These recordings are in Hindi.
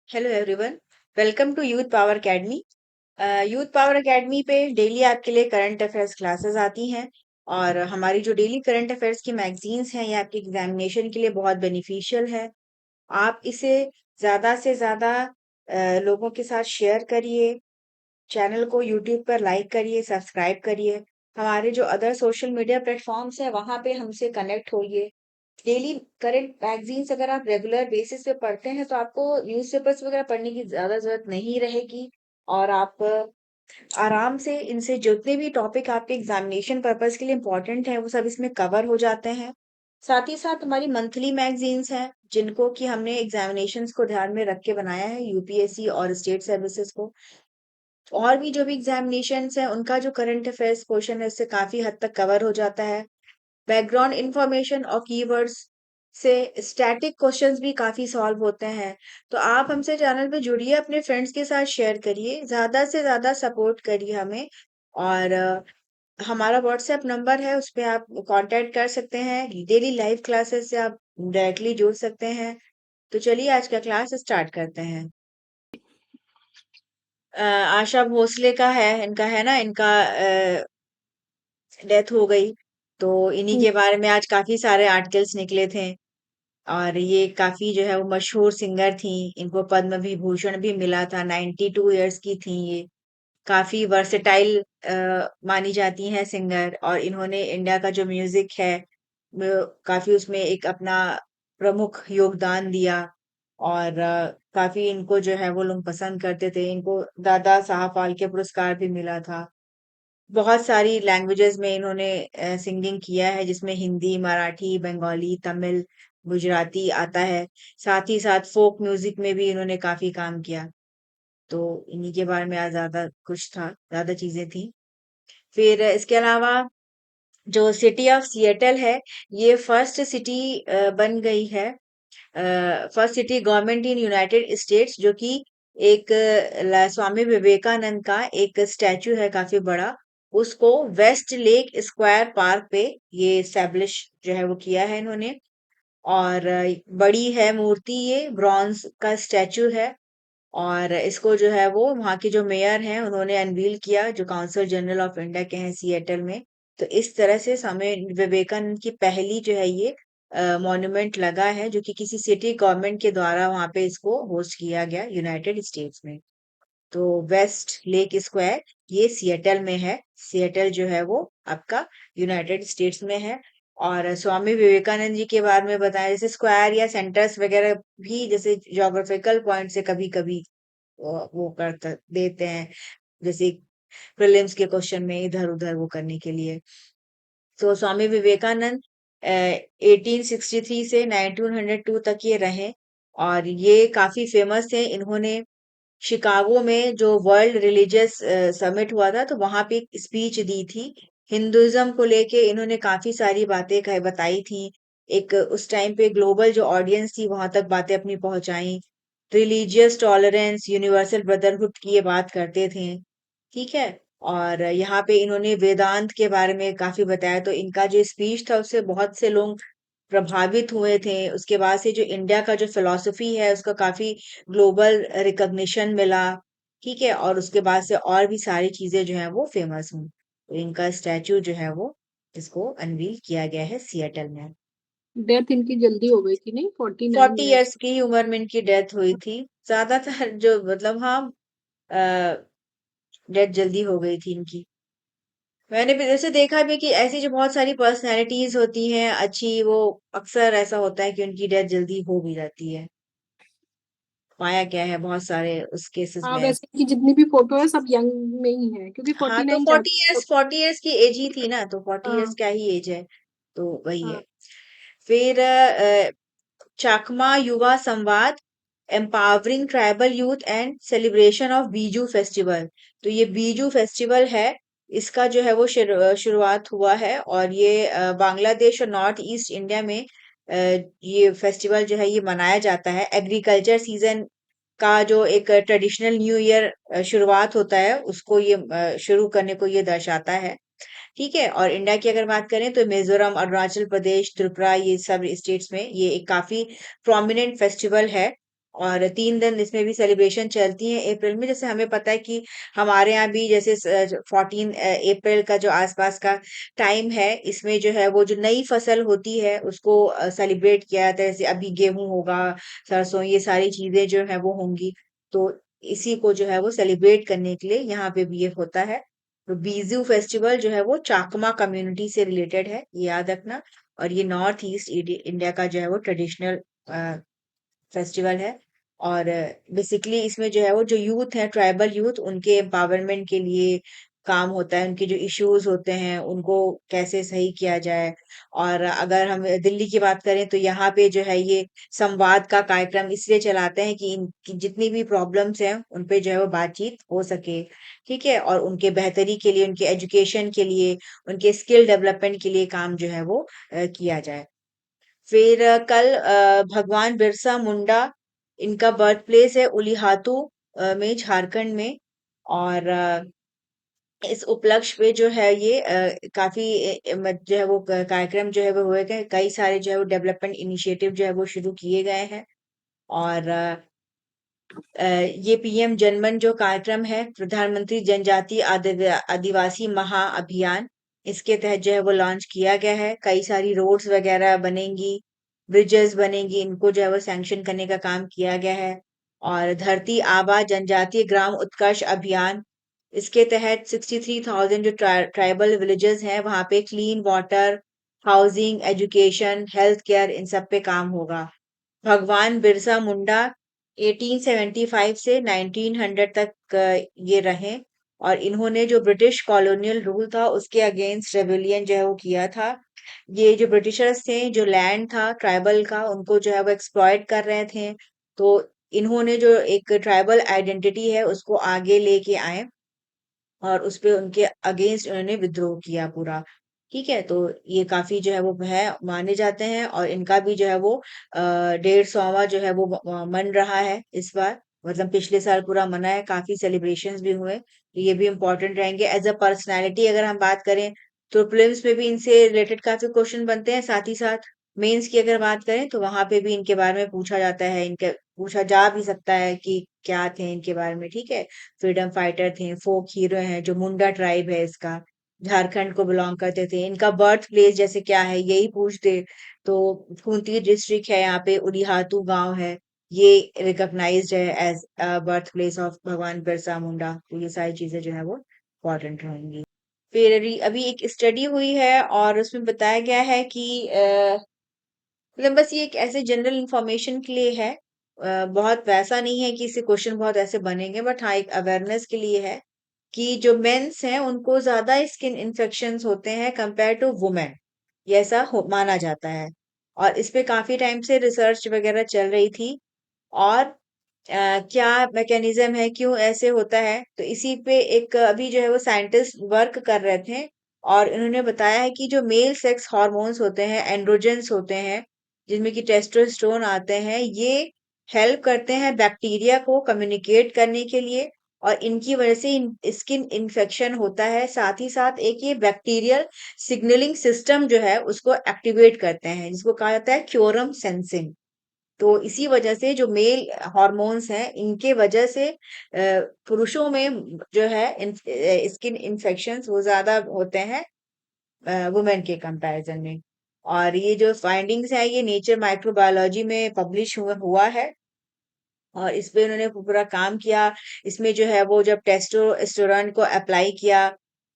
Hello everyone. Welcome to youth power academy. Youth power academy पे डेली आपके लिए करंट अफेयर्स क्लासेस आती हैं। और हमारी जो डेली करंट अफेयर्स की मैगजीन्स हैं ये आपके एग्जामिनेशन के लिए बहुत बेनिफिशियल है। आप इसे ज़्यादा से ज़्यादा लोगों के साथ शेयर करिए। चैनल को यूट्यूब पर लाइक करिए, सब्सक्राइब करिए। हमारे जो अदर सोशल मीडिया प्लेटफॉर्म्स हैं वहाँ पे हमसे कनेक्ट होइए। डेली करंट मैगजीन्स अगर आप रेगुलर बेसिस पे पढ़ते हैं तो आपको न्यूज़पेपर्स वगैरह पढ़ने की ज़्यादा ज़रूरत नहीं रहेगी। और आप आराम से इनसे जितने भी टॉपिक आपके एग्जामिनेशन पर्पस के लिए इम्पोर्टेंट है वो सब इसमें कवर हो जाते हैं। साथ ही साथ हमारी मंथली मैगजीन्स हैं जिनको कि हमने एग्जामिनेशंस को ध्यान में रख के बनाया है, यूपीएससी और स्टेट सर्विसेज को। और भी जो भी एग्जामिनेशंस हैं उनका जो करंट अफेयर्स पोर्शन है उससे काफी हद तक कवर हो जाता है। बैकग्राउंड इंफॉर्मेशन और कीवर्ड्स से स्टैटिक क्वेश्चंस भी काफी सॉल्व होते हैं। तो आप हमसे चैनल पे जुड़िए, अपने फ्रेंड्स के साथ शेयर करिए, ज्यादा से ज्यादा सपोर्ट करिए हमें। और हमारा व्हाट्सएप नंबर है, उस पे आप कांटेक्ट कर सकते हैं। डेली लाइव क्लासेस से आप डायरेक्टली जुड़ सकते हैं। तो चलिए आज का क्लास स्टार्ट करते हैं। आशा भोसले का है, इनका है ना, इनका डेथ हो गई। तो इन्हीं हम्म, के बारे में आज काफी सारे आर्टिकल्स निकले थे। और ये काफी जो है वो मशहूर सिंगर थी। इनको पद्म विभूषण भी मिला था। 92 इयर्स की थी ये। काफी वर्सेटाइल मानी जाती हैं सिंगर। और इन्होंने इंडिया का जो म्यूजिक है काफी उसमें एक अपना प्रमुख योगदान दिया। और काफी इनको जो है वो लोग पसंद करते थे। इनको दादा साहब फाल्के पुरस्कार भी मिला था। बहुत सारी लैंग्वेजेस में इन्होंने सिंगिंग किया है, जिसमें हिंदी, मराठी, बंगाली, तमिल, गुजराती आता है। साथ ही साथ फोक म्यूजिक में भी इन्होंने काफी काम किया। तो इन्हीं के बारे में आज ज्यादा कुछ था, ज्यादा चीजें थी। फिर इसके अलावा जो सिटी ऑफ सिएटल है, ये फर्स्ट सिटी बन गई है। First city government in United states, जो कि एक स्वामी विवेकानंद का एक स्टैचू है काफी बड़ा। उसको वेस्ट लेक स्क्वायर पार्क पे ये एस्टेब्लिश जो है वो किया है इन्होंने। और बड़ी है मूर्ति, ये ब्रॉन्ज का स्टैचू है। और इसको जो है वो वहाँ के जो मेयर हैं उन्होंने अनवील किया, जो काउंसिल जनरल ऑफ इंडिया के हैं सिएटल में। तो इस तरह से स्वामी विवेकानंद की पहली जो है ये मॉन्यूमेंट लगा है, जो कि किसी सिटी गवर्नमेंट के द्वारा वहां पे इसको होस्ट किया गया यूनाइटेड स्टेट्स में। तो वेस्ट लेक स्क्वायर ये सिएटल में है। सिएटल जो है वो आपका यूनाइटेड स्टेट्स में है। और स्वामी विवेकानंद जी के बारे में बताएं, जैसे स्क्वायर या सेंटर्स वगैरह भी जैसे ज्योग्राफिकल पॉइंट से कभी कभी वो करता देते हैं, जैसे प्रीलिम्स के क्वेश्चन में इधर उधर वो करने के लिए। तो स्वामी विवेकानंद 1863 से 1902 तक ये रहे। और ये काफी फेमस थे। इन्होंने शिकागो में जो वर्ल्ड रिलीजियस समिट हुआ था तो वहां पे एक स्पीच दी थी। हिंदुइज्म को लेके इन्होंने काफी सारी बातें बताई थी। एक उस टाइम पे ग्लोबल जो ऑडियंस थी वहां तक बातें अपनी पहुंचाई। रिलीजियस टॉलरेंस, यूनिवर्सल ब्रदरहुड की ये बात करते थे। ठीक है। और यहाँ पे इन्होंने वेदांत के बारे में काफी बताया। तो इनका जो स्पीच था उससे बहुत से लोग प्रभावित हुए थे। उसके बाद से जो इंडिया का जो फिलॉसफी है उसका काफी ग्लोबल रिकॉग्निशन मिला। ठीक है। और उसके बाद से और भी सारी चीजें जो है वो फेमस हुई। तो इनका स्टैचू जो है वो इसको अनवील किया गया है सिएटल में। डेथ इनकी जल्दी हो गई थी नहीं 49 40 इयर्स। इयर्स की ही उम्र में इनकी डेथ हुई थी। ज्यादातर जो मतलब हाँ, डेथ जल्दी हो गई थी इनकी। मैंने भी जैसे देखा भी कि ऐसी जो बहुत सारी पर्सनैलिटीज होती हैं अच्छी, वो अक्सर ऐसा होता है कि उनकी डेथ जल्दी हो भी जाती है। पाया गया है बहुत सारे उस केसेस हाँ, में। वैसे इनकी जितनी भी फोटो है सब यंग में ही है क्योंकि हाँ, तो 49 40 ज्यादा इयर्स, होता 40 इयर्स की एज ही थी ना, तो 40 है। इयर्स हाँ। क्या ही एज है। तो वही है। हाँ। फिर चाकमा युवा संवाद, empowering tribal youth and celebration of Biju festival. तो ये बीजू फेस्टिवल है, इसका जो है वो शुरुआत हुआ है। और ये बांग्लादेश और नॉर्थ ईस्ट इंडिया में ये फेस्टिवल जो है ये मनाया जाता है। एग्रीकल्चर सीजन का जो एक ट्रेडिशनल न्यू ईयर शुरुआत होता है उसको ये शुरू करने को ये दर्शाता है। ठीक है। और इंडिया की अगर बात करें तो मिजोरम, अरुणाचल प्रदेश, त्रिपुरा, ये सब स्टेट्स में ये एक काफी प्रोमिनेंट फेस्टिवल है। और 3 दिन इसमें भी सेलिब्रेशन चलती है अप्रैल में। जैसे हमें पता है कि हमारे यहाँ भी जैसे 14 अप्रैल का जो आसपास का टाइम है, इसमें जो है वो जो नई फसल होती है उसको सेलिब्रेट किया जाता है। जैसे अभी गेहूं होगा, सरसों, ये सारी चीजें जो है वो होंगी, तो इसी को जो है वो सेलिब्रेट करने के लिए यहाँ पे भी ये होता है। तो बीजू फेस्टिवल जो है वो चाकमा कम्युनिटी से रिलेटेड है, ये याद रखना। और ये नॉर्थ ईस्ट इंडिया का जो है वो ट्रेडिशनल फेस्टिवल है। और बेसिकली इसमें जो है वो जो यूथ है, ट्राइबल यूथ, उनके एम्पावरमेंट के लिए काम होता है। उनके जो इश्यूज होते हैं उनको कैसे सही किया जाए। और अगर हम दिल्ली की बात करें तो यहाँ पे जो है ये संवाद का कार्यक्रम इसलिए चलाते हैं कि इनकी जितनी भी प्रॉब्लम्स हैं उन पे जो है वो बातचीत हो सके। ठीक है, और उनके बेहतरी के लिए, उनके एजुकेशन के लिए, उनके स्किल डेवलपमेंट के लिए काम जो है वो किया जाए। फिर कल भगवान बिरसा मुंडा, इनका बर्थ प्लेस है उलिहातू में, झारखंड में। और इस उपलक्ष्य पे जो है ये काफी जो है वो कार्यक्रम जो है वो हुए गए, कई सारे जो है वो डेवलपमेंट इनिशिएटिव जो है वो शुरू किए गए हैं। और ये पीएम जनमन जो कार्यक्रम है, प्रधानमंत्री जनजातीय आदिवासी महाअभियान, इसके तहत जो है वो लॉन्च किया गया है। कई सारी रोड्स वगैरह बनेंगी, ब्रिजेस बनेंगी, इनको जो है वो सैंक्शन करने का काम किया गया है। और धरती आबा जनजातीय ग्राम उत्कर्ष अभियान, इसके तहत 63,000 जो ट्राइबल विलेजेस हैं वहां पे clean water, housing, education, health care, इन सब पे काम होगा। भगवान बिरसा मुंडा 1875 से 1900 तक ये रहे। और इन्होंने जो ब्रिटिश कॉलोनियल रूल था उसके अगेंस्ट रेबेलियन जो है वो किया था। ये जो ब्रिटिशर्स थे, जो लैंड था ट्राइबल का, उनको जो है वो एक्सप्लॉइट कर रहे थे। तो इन्होंने जो एक ट्राइबल आइडेंटिटी है उसको आगे लेके आए और उसपे उनके अगेंस्ट उन्होंने विद्रोह किया पूरा। ठीक है, तो ये काफी जो है वो है माने जाते हैं। और इनका भी जो है वो 150वां जो है वो मन रहा है इस बार। मतलब पिछले साल पूरा मना है, काफी सेलिब्रेशंस भी हुए, तो ये भी इम्पोर्टेंट रहेंगे। एज अ पर्सनैलिटी अगर हम बात करें तो प्रिलिम्स में भी इनसे रिलेटेड काफी क्वेश्चन बनते हैं। साथ ही साथ मेंस की अगर बात करें तो वहां पे भी इनके बारे में पूछा जाता है, इनके पूछा जा भी सकता है कि क्या थे इनके बारे में। ठीक है, फ्रीडम फाइटर थे, फोक हीरो हैं, जो मुंडा ट्राइब है इसका, झारखंड को बिलोंग करते थे। इनका बर्थ प्लेस जैसे क्या है यही पूछ दे तो खूंटी डिस्ट्रिक्ट है, यहाँ पे उलिहातू गांव है, ये रिकॉग्नाइज्ड है एज बर्थ प्लेस ऑफ भगवान बिरसा मुंडा। तो ये सारी चीजें जो है वो इम्पोर्टेंट रहेंगी। फिर अभी एक स्टडी हुई है और उसमें बताया गया है कि मतलब बस ये एक ऐसे जनरल इंफॉर्मेशन के लिए है, बहुत वैसा नहीं है कि इससे क्वेश्चन बहुत ऐसे बनेंगे, बट हाँ एक अवेयरनेस के लिए है कि जो मेंस हैं उनको ज्यादा स्किन इन्फेक्शंस होते हैं कंपेयर टू वुमेन, ये ऐसा माना जाता है। और इस पे काफी टाइम से रिसर्च वगैरह चल रही थी। और क्या मैकेनिज्म है, क्यों ऐसे होता है, तो इसी पे एक अभी जो है वो साइंटिस्ट वर्क कर रहे थे। और इन्होंने बताया है कि जो मेल सेक्स हार्मोन्स होते हैं, एंड्रोजेंस होते हैं, जिनमें कि टेस्टोस्टेरोन आते हैं, ये हेल्प करते हैं बैक्टीरिया को कम्युनिकेट करने के लिए। और इनकी वजह से स्किन इन्फेक्शन होता है। साथ ही साथ एक ये बैक्टीरियल सिग्नलिंग सिस्टम जो है उसको एक्टिवेट करते हैं, जिसको कहा जाता है क्योरम सेंसिंग। तो इसी वजह से जो मेल हॉर्मोन्स हैं इनके वजह से पुरुषों में जो है स्किन इन्फेक्शंस वो ज्यादा होते हैं वुमेन के कंपैरिजन में। और ये जो फाइंडिंग्स है ये नेचर माइक्रोबायोलॉजी में पब्लिश हुआ है। और इस पे उन्होंने पूरा काम किया। इसमें जो है वो जब टेस्टोस्टेरोन को अप्लाई किया,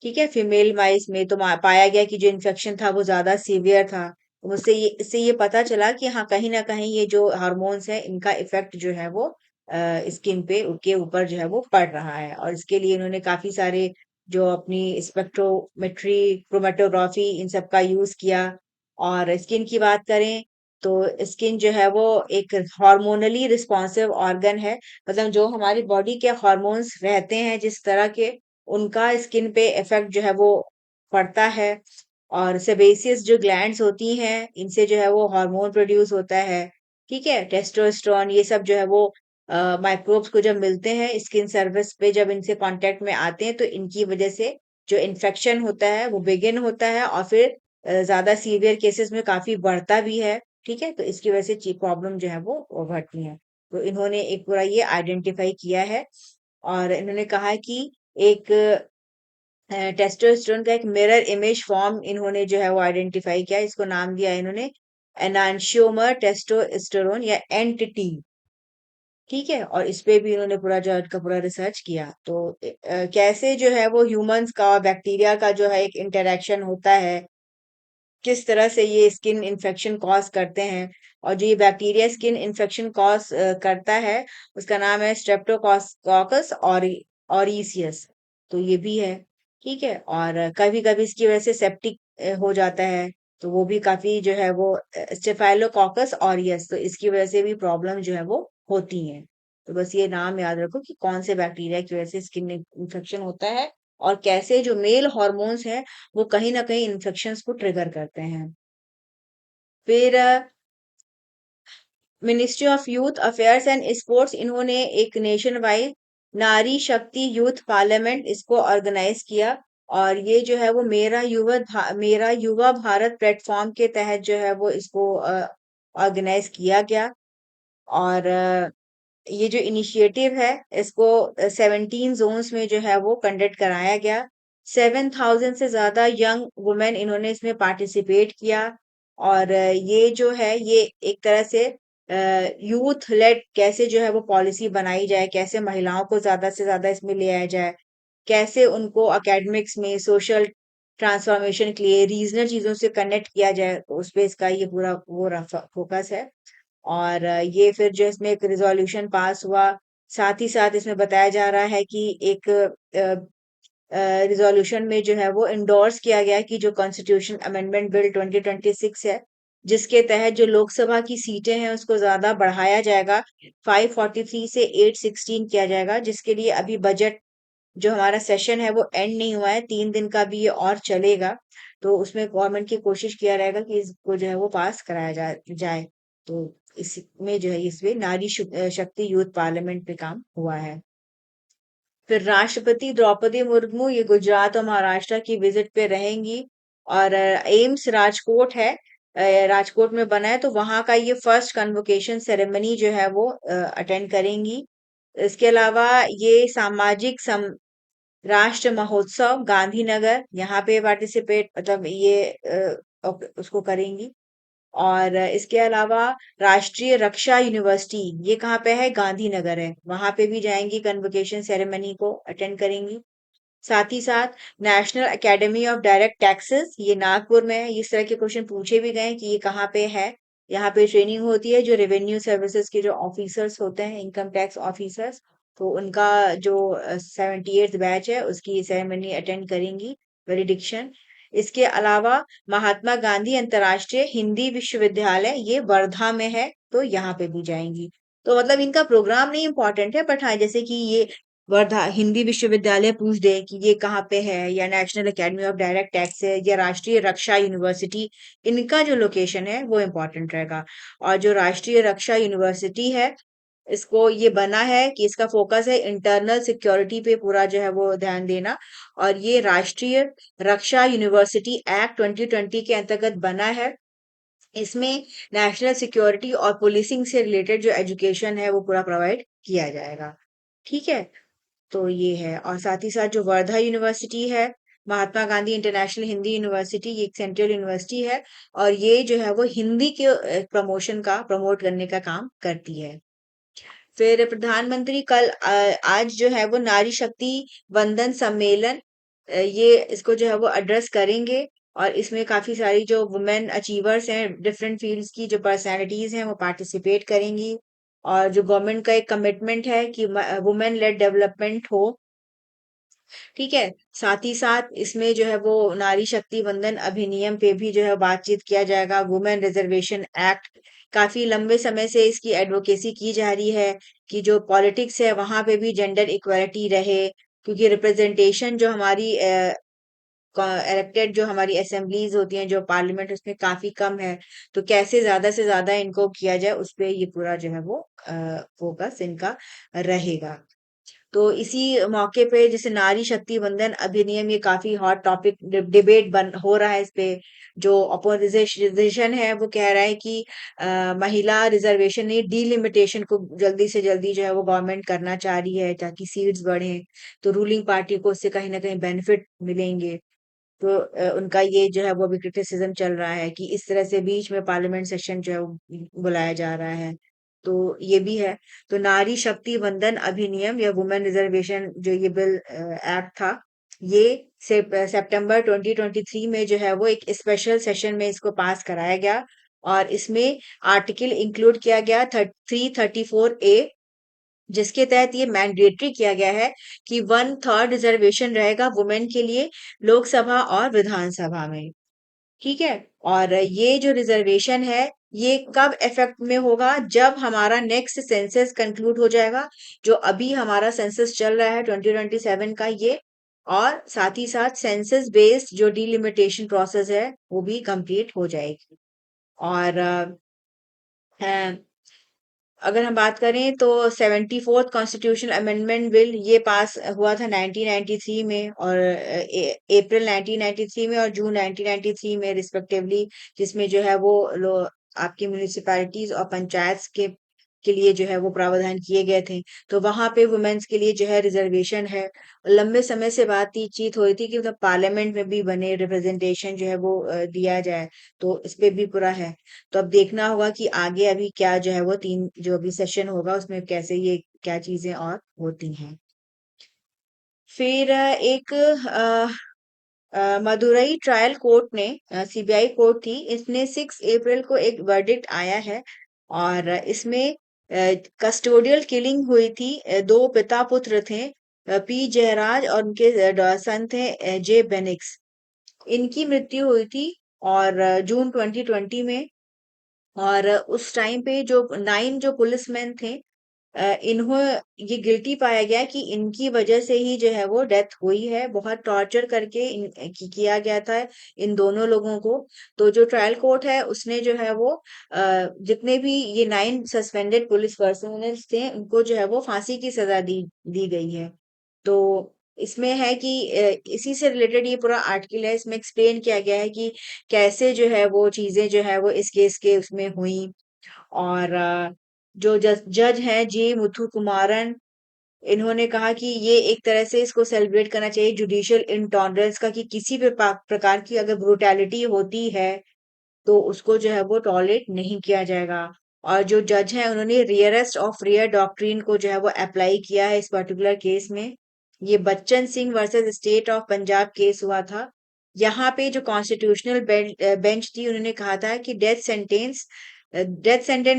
ठीक है, फीमेल माइस में, तो पाया गया कि जो इन्फेक्शन था वो ज्यादा सीवियर था। तो मुझसे ये इससे ये पता चला कि हाँ कहीं ना कहीं ये जो हार्मोन्स है इनका इफेक्ट जो है वो स्किन पे के ऊपर जो है वो पड़ रहा है। और इसके लिए इन्होंने काफी सारे जो अपनी स्पेक्ट्रोमेट्री, क्रोमेटोग्राफी, इन सब का यूज किया। और स्किन की बात करें तो स्किन जो है वो एक हार्मोनली रिस्पॉन्सिव ऑर्गन है। मतलब जो हमारी बॉडी के हार्मोन्स रहते हैं जिस तरह के, उनका स्किन पे इफेक्ट जो है वो पड़ता है। और सेबेसियस जो ग्लैंड्स होती हैं इनसे जो है वो हार्मोन प्रोड्यूस होता है। ठीक है, टेस्टोस्टेरोन, ये सब जो है वो माइक्रोब्स को जब मिलते हैं स्किन सर्फेस पे, जब इनसे कांटेक्ट में आते हैं तो इनकी वजह से जो इन्फेक्शन होता है वो बिगिन होता है। और फिर ज्यादा सीवियर केसेस में काफी बढ़ता भी है। ठीक है, तो इसकी वजह से प्रॉब्लम जो है वो बढ़ती है। तो इन्होंने एक पूरा ये आइडेंटिफाई किया है और इन्होंने कहा है कि एक टेस्टोस्टेरोन का एक मिरर इमेज फॉर्म इन्होंने जो है वो आइडेंटिफाई किया, इसको नाम दिया इन्होंने एनांशियोमर टेस्टोस्टेरोन या एनटीटी। ठीक है, और इस पे भी इन्होंने पूरा जो है इनका पूरा रिसर्च किया। तो कैसे जो है वो ह्यूमंस का बैक्टीरिया का जो है एक इंटरेक्शन होता है, किस तरह से ये स्किन इन्फेक्शन कॉज करते हैं, और जो ये बैक्टीरिया स्किन इन्फेक्शन कॉज करता है उसका नाम है स्ट्रेप्टोकॉकस ऑरिसियस। तो ये भी है। ठीक है, और कभी कभी इसकी वजह से सेप्टिक हो जाता है, तो वो भी काफी जो है वो स्टेफाइलोकोकस ऑरियस, तो इसकी वजह से भी प्रॉब्लम जो है वो होती है। तो बस ये नाम याद रखो कि कौन से बैक्टीरिया की वजह से स्किन इन्फेक्शन होता है, और कैसे जो मेल हॉर्मोन्स है वो कहीं ना कहीं इन्फेक्शंस को ट्रिगर करते हैं। फिर ministry of youth affairs and sports इन्होंने एक नेशन वाइड नारी शक्ति यूथ पार्लियामेंट इसको ऑर्गेनाइज किया, और ये जो है वो मेरा युवा भारत प्लेटफॉर्म के तहत जो है वो इसको ऑर्गेनाइज किया गया। और ये जो इनिशिएटिव है इसको 17 जोन्स में जो है वो कंडक्ट कराया गया। 7,000 से ज्यादा यंग वुमेन इन्होंने इसमें पार्टिसिपेट किया। और ये जो है ये एक तरह से यूथ लेड कैसे जो है वो पॉलिसी बनाई जाए, कैसे महिलाओं को ज्यादा से ज्यादा इसमें ले आया जाए, कैसे उनको एकेडमिक्स में सोशल ट्रांसफॉर्मेशन के लिए रीजनल चीजों से कनेक्ट किया जाए, तो उस पे इसका ये पूरा वो फोकस है। और ये फिर जो इसमें एक रिजोल्यूशन पास हुआ, साथ ही साथ इसमें बताया जा रहा है कि एक रिजोल्यूशन में जो है वो इंडोर्स किया गया कि जो कॉन्स्टिट्यूशन अमेंडमेंट बिल 2026 है, जिसके तहत जो लोकसभा की सीटें हैं उसको ज्यादा बढ़ाया जाएगा, 543 से 816 किया जाएगा, जिसके लिए अभी बजट जो हमारा सेशन है वो एंड नहीं हुआ है, 3 दिन का भी ये और चलेगा। तो उसमें गवर्नमेंट की कोशिश किया रहेगा कि इसको जो है वो पास कराया जाए। तो इसमें जो है इसमें शक्ति यूथ पार्लियामेंट पे काम हुआ है। फिर राष्ट्रपति द्रौपदी मुर्मू ये गुजरात और महाराष्ट्र की विजिट पे रहेंगी, और एम्स राजकोट है, राजकोट में बना है, तो वहां का ये फर्स्ट कन्वोकेशन सेरेमनी जो है वो अटेंड करेंगी। इसके अलावा ये राष्ट्र महोत्सव गांधीनगर यहाँ पे पार्टिसिपेट मतलब ये उसको करेंगी। और इसके अलावा राष्ट्रीय रक्षा यूनिवर्सिटी ये कहाँ पे है, गांधीनगर है, वहां पे भी जाएंगी, कन्वोकेशन सेरेमनी को अटेंड करेंगी। साथ ही साथ national academy of direct taxes ये नागपुर में है। इस तरह के क्वेश्चन पूछे भी गए कि ये कहाँ पे है। यहाँ पे ट्रेनिंग होती है जो रेवेन्यू सर्विसेज के जो ऑफिसर्स होते हैं, इनकम टैक्स ऑफिसर्स, तो उनका जो 78th बैच है उसकी सेरेमनी अटेंड करेंगी, वेरिडिक्शन। इसके अलावा महात्मा गांधी अंतर्राष्ट्रीय हिंदी विश्वविद्यालय ये वर्धा में है, तो यहाँ पे भी जाएंगी। तो मतलब इनका प्रोग्राम नहीं इंपॉर्टेंट है, बट हाँ जैसे कि ये वर्धा हिंदी विश्वविद्यालय पूछ दे कि ये कहाँ पे है, या national academy of direct tax है, या राष्ट्रीय रक्षा यूनिवर्सिटी, इनका जो लोकेशन है वो इम्पोर्टेंट रहेगा। और जो राष्ट्रीय रक्षा यूनिवर्सिटी है इसको ये बना है कि इसका फोकस है इंटरनल सिक्योरिटी पे पूरा जो है वो ध्यान देना। और ये राष्ट्रीय रक्षा यूनिवर्सिटी एक्ट 2020 के अंतर्गत बना है। इसमें नेशनल सिक्योरिटी और पुलिसिंग से रिलेटेड जो एजुकेशन है वो पूरा प्रोवाइड किया जाएगा। ठीक है, तो ये है। और साथ ही साथ जो वर्धा यूनिवर्सिटी है, महात्मा गांधी इंटरनेशनल हिंदी यूनिवर्सिटी, ये एक सेंट्रल यूनिवर्सिटी है, और ये जो है वो हिंदी के प्रमोट करने का काम करती है। फिर प्रधानमंत्री आज जो है वो नारी शक्ति वंदन सम्मेलन, ये इसको जो है वो एड्रेस करेंगे, और इसमें काफी सारी जो वुमेन अचीवर्स हैं डिफरेंट फील्ड्स की जो पर्सनालिटीज हैं वो पार्टिसिपेट करेंगी। और जो गवर्नमेंट का एक कमिटमेंट है कि वुमेन लेड डेवलपमेंट हो। ठीक है, साथ ही साथ इसमें जो है वो नारी शक्ति वंदन अधिनियम पे भी जो है बातचीत किया जाएगा। वुमेन रिजर्वेशन एक्ट, काफी लंबे समय से इसकी एडवोकेसी की जा रही है कि जो पॉलिटिक्स है वहां पे भी जेंडर इक्वालिटी रहे, क्योंकि रिप्रेजेंटेशन जो हमारी इलेक्टेड जो हमारी असेंबलीज होती हैं, जो पार्लियामेंट, उसमें काफी कम है। तो कैसे ज्यादा से ज्यादा इनको किया जाए, उस पे ये पूरा जो है वो फोकस इनका रहेगा। तो इसी मौके पे जैसे नारी शक्ति वंदन अधिनियम, ये काफी हॉट टॉपिक, डिबेट बन हो रहा है इस पे। जो अपोजिशन है वो कह रहा है कि महिला रिजर्वेशन नहीं, डीलिमिटेशन को जल्दी से जल्दी जो है वो गवर्नमेंट करना चाह रही है ताकि सीट्स बढ़े, तो रूलिंग पार्टी को उससे कहीं ना कहीं बेनिफिट मिलेंगे। तो उनका ये जो है वो भी क्रिटिसिज्म चल रहा है कि इस तरह से बीच में पार्लियामेंट सेशन जो है वो बुलाया जा रहा है। तो ये भी है। तो नारी शक्ति वंदन अधिनियम या वुमेन रिजर्वेशन जो ये बिल एक्ट था, ये सितंबर 2023 में जो है वो एक स्पेशल सेशन में इसको पास कराया गया। और इसमें आर्टिकल इंक्लूड किया गया 334A, जिसके तहत ये मैंडेटरी किया गया है कि 1/3 रिजर्वेशन रहेगा वुमेन के लिए लोकसभा और विधानसभा में। ठीक है। और ये जो रिजर्वेशन है, ये कब इफेक्ट में होगा? जब हमारा नेक्स्ट सेंसस कंक्लूड हो जाएगा। जो अभी हमारा सेंसस चल रहा है 2027 का, ये और साथ ही साथ सेंसस बेस्ड जो डिलिमिटेशन प्रोसेस है वो भी कंप्लीट हो जाएगी। और अगर हम बात करें तो 74th कॉन्स्टिट्यूशनल अमेंडमेंट बिल ये पास हुआ था 1993 में, और अप्रैल 1993 में और जून 1993 में रिस्पेक्टिवली, जिसमें जो है वो आपकी म्यूनिसिपैलिटीज और पंचायत के लिए जो है वो प्रावधान किए गए थे। तो वहां पे वुमेन्स के लिए जो है रिजर्वेशन है। लंबे समय से बातचीत हो रही थी कि मतलब पार्लियामेंट में भी बने रिप्रेजेंटेशन जो है वो दिया जाए। तो इस पे भी पूरा है। तो अब देखना होगा कि आगे अभी क्या जो है वो तीन जो अभी सेशन होगा उसमें कैसे ये क्या चीजें और होती हैं। फिर एक मदुरई ट्रायल कोर्ट ने, सीबीआई कोर्ट थी, इसने 6 अप्रैल को एक वर्डिक्ट आया है। और इसमें कस्टोडियल किलिंग हुई थी। दो पिता पुत्र थे, पी जयराज और उनके सन थे जे बेनिक्स। इनकी मृत्यु हुई थी और जून 2020 में। और उस टाइम पे जो 9 जो पुलिसमैन थे, इन्हों ये गिल्टी पाया गया कि इनकी वजह से ही जो है वो डेथ हुई है। बहुत टॉर्चर करके किया गया था इन दोनों लोगों को। तो जो ट्रायल कोर्ट है उसने जो है वो जितने भी ये 9 सस्पेंडेड पुलिस पर्सनल थे उनको जो है वो फांसी की सजा दी दी गई है। तो इसमें है कि इसी से रिलेटेड ये पूरा आर्टिकल है। इसमें एक्सप्लेन किया गया है कि कैसे जो है वो चीजें जो है वो इस केस के उसमें हुई। और जो जज हैं जी मुथु कुमारन, इन्होंने कहा कि ये एक तरह से इसको सेलिब्रेट करना चाहिए जुडिशियल इंटॉलरेंस का, कि किसी भी प्रकार की अगर ब्रुटैलिटी होती है तो उसको जो है वो टॉलरेट नहीं किया जाएगा। और जो जज है उन्होंने रियरेस्ट ऑफ रियर डॉक्ट्रिन को जो है वो अप्लाई किया है इस पर्टिकुलर केस में। ये Bachchan Singh versus state of Punjab case हुआ था। यहाँ पे जो कॉन्स्टिट्यूशनल बेंच थी उन्होंने कहा था कि death sentence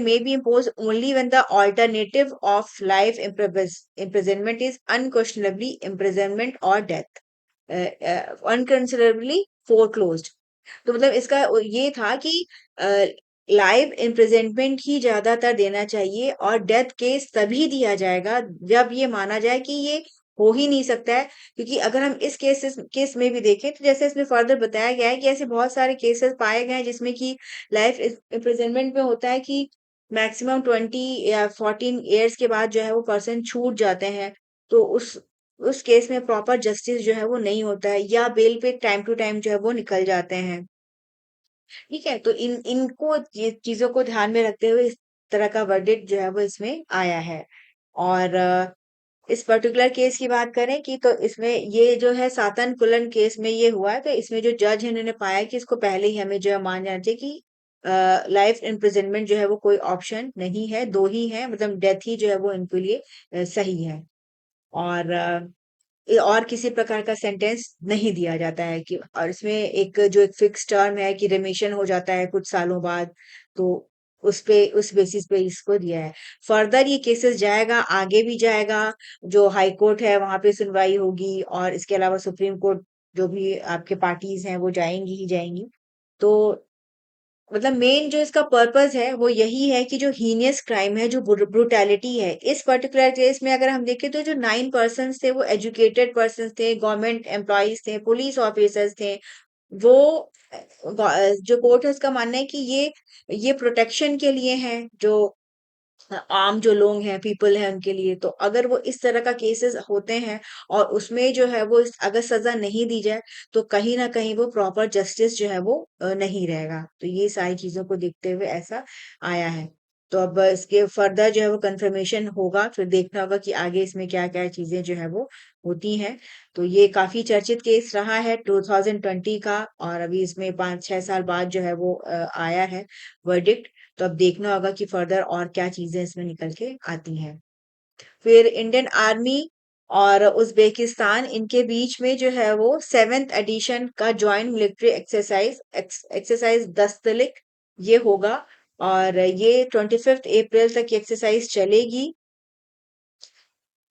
may be imposed only when the alternative of life imprisonment is unquestionably imprisonment or death, unconsiderably foreclosed। तो मतलब इसका ये था कि लाइव इम्प्रिजनमेंट ही ज्यादातर देना चाहिए और डेथ केस तभी दिया जाएगा जब ये माना जाए कि ये हो ही नहीं सकता है। क्योंकि अगर हम इस केस में भी देखें तो जैसे इसमें फर्दर बताया गया है कि ऐसे बहुत सारे केसेस पाए गए हैं जिसमें कि लाइफ इम्प्रिजनमेंट में होता है कि मैक्सिमम 20 या 14 ईयर्स के बाद जो है वो पर्सन छूट जाते हैं। तो उस केस में प्रॉपर जस्टिस जो है वो नहीं होता है, या बेल पे टाइम टू टाइम जो है वो निकल जाते हैं। ठीक है। तो इनको ये चीजों को ध्यान में रखते हुए इस तरह का वर्डिक्ट जो है वो इसमें आया है। और इस पर्टिकुलर केस की बात करें कि तो इसमें ये जो है सातन कुलन केस में ये हुआ है। तो इसमें जो जज है उन्होंने पाया कि इसको पहले ही हमें जो है मान जाना चाहिए कि लाइफ इम्प्रिजनमेंट जो है वो कोई ऑप्शन नहीं है, दो ही है, मतलब डेथ ही जो है वो इनके लिए सही है। और और किसी प्रकार का सेंटेंस नहीं दिया जाता है कि, और इसमें एक जो एक फिक्स टर्म है कि रिमिशन हो जाता है कुछ सालों बाद। तो उस बेसिस पे इसको दिया है। फर्दर ये केसेस जाएगा, आगे भी जाएगा। जो हाई कोर्ट है वहां पे सुनवाई होगी और इसके अलावा सुप्रीम कोर्ट जो भी आपके पार्टीज हैं वो जाएंगी ही जाएंगी। तो मतलब मेन जो इसका पर्पस है वो यही है कि जो हीनियस क्राइम है, जो ब्रुटैलिटी है, इस पर्टिकुलर केस में अगर हम देखें तो जो 9 पर्सन थे वो एजुकेटेड पर्सन थे, गवर्नमेंट एम्प्लॉयज थे, पुलिस ऑफिसर्स थे। वो जो कोर्ट है उसका मानना है कि ये प्रोटेक्शन के लिए है। जो आम जो लोग हैं, पीपल है, उनके लिए। तो अगर वो इस तरह का केसेस होते हैं और उसमें जो है वो अगर सजा नहीं दी जाए, तो कहीं ना कहीं वो प्रॉपर जस्टिस जो है वो नहीं रहेगा। तो ये सारी चीजों को देखते हुए ऐसा आया है। तो अब इसके फर्दर जो है वो कंफर्मेशन होगा, फिर देखना होगा कि आगे इसमें क्या क्या चीजें जो है वो होती हैं। तो ये काफी चर्चित केस रहा है 2020 का, और अभी इसमें 5-6 साल बाद जो है वो आया है वर्डिक्ट। तो अब देखना होगा कि फर्दर और क्या चीजें इसमें निकल के आती हैं। फिर इंडियन आर्मी और उज्बेकिस्तान, इनके बीच में जो है वो 7th एडिशन का जॉइंट मिलिट्री एक्सरसाइज दस्तलिक ये होगा। और ये 25 अप्रैल तक ये एक्सरसाइज चलेगी।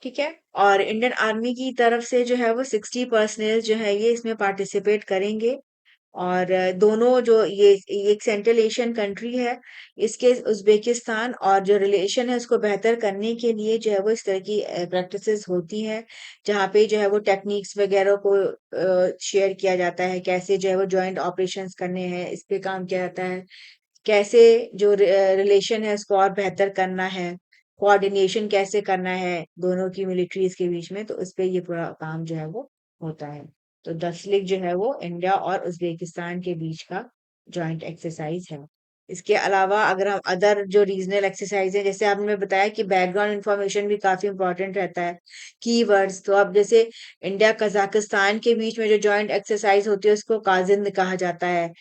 ठीक है। और इंडियन आर्मी की तरफ से जो है वो 60 पर्सनल जो है ये इसमें पार्टिसिपेट करेंगे। और दोनों जो ये एक सेंट्रल एशियन कंट्री है, इसके उज्बेकिस्तान और जो रिलेशन है उसको बेहतर करने के लिए जो है वो इस तरह की प्रैक्टिसेस होती हैं, जहाँ पे जो है वो टेक्निक्स वगैरह को शेयर किया जाता है, कैसे जो है वो जॉइंट ऑपरेशंस करने हैं इस पे काम किया जाता है, कैसे जो रिलेशन है उसको और बेहतर करना है, कोऑर्डिनेशन कैसे करना है दोनों की मिलिट्रीज के बीच में। तो इस पे ये पूरा काम जो है वो होता है। तो दसलिक जो है वो इंडिया और उज्बेकिस्तान के बीच का जॉइंट एक्सरसाइज है। इसके अलावा अगर हम अदर जो रीजनल एक्सरसाइज है, जैसे आपने बताया कि बैकग्राउंड इंफॉर्मेशन भी काफी इंपॉर्टेंट रहता है, कीवर्ड्स। तो अब जैसे इंडिया कजाकिस्तान के बीच में जो जॉइंट एक्सरसाइज होती है उसको काजिंद कहा जाता है।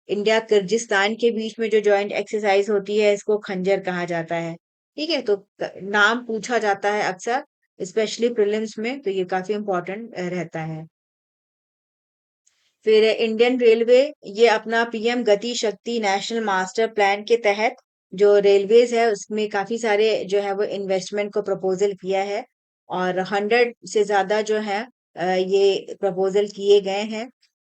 इंडिया किर्गिस्तान के बीच में जो जॉइंट एक्सरसाइज होती है इसको खंजर कहा जाता है। ठीक है। तो नाम पूछा जाता है अक्सर, स्पेशली प्रीलिम्स में, तो ये काफी इंपॉर्टेंट रहता है। फिर इंडियन रेलवे, ये अपना पीएम गति शक्ति नेशनल मास्टर प्लान के तहत जो रेलवेज है उसमें काफी सारे जो है वो इन्वेस्टमेंट को प्रपोजल किया है। और 100 से ज्यादा जो है ये प्रपोजल किए गए हैं।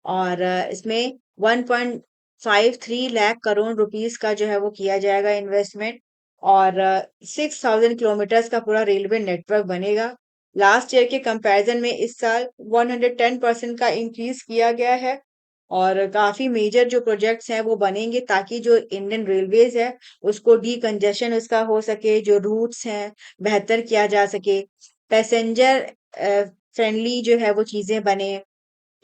और इसमें 1.53 लाख करोड़ रुपीस का जो है वो किया जाएगा इन्वेस्टमेंट। और 6000 किलोमीटर्स का पूरा रेलवे नेटवर्क बनेगा। लास्ट ईयर के कंपैरिजन में इस साल 110% का इंक्रीज किया गया है। और काफी मेजर जो प्रोजेक्ट्स हैं वो बनेंगे, ताकि जो इंडियन रेलवेज है उसको डीकंजेशन उसका हो सके, जो रूट्स हैं बेहतर किया जा सके, पैसेंजर फ्रेंडली जो है वो चीजें बने।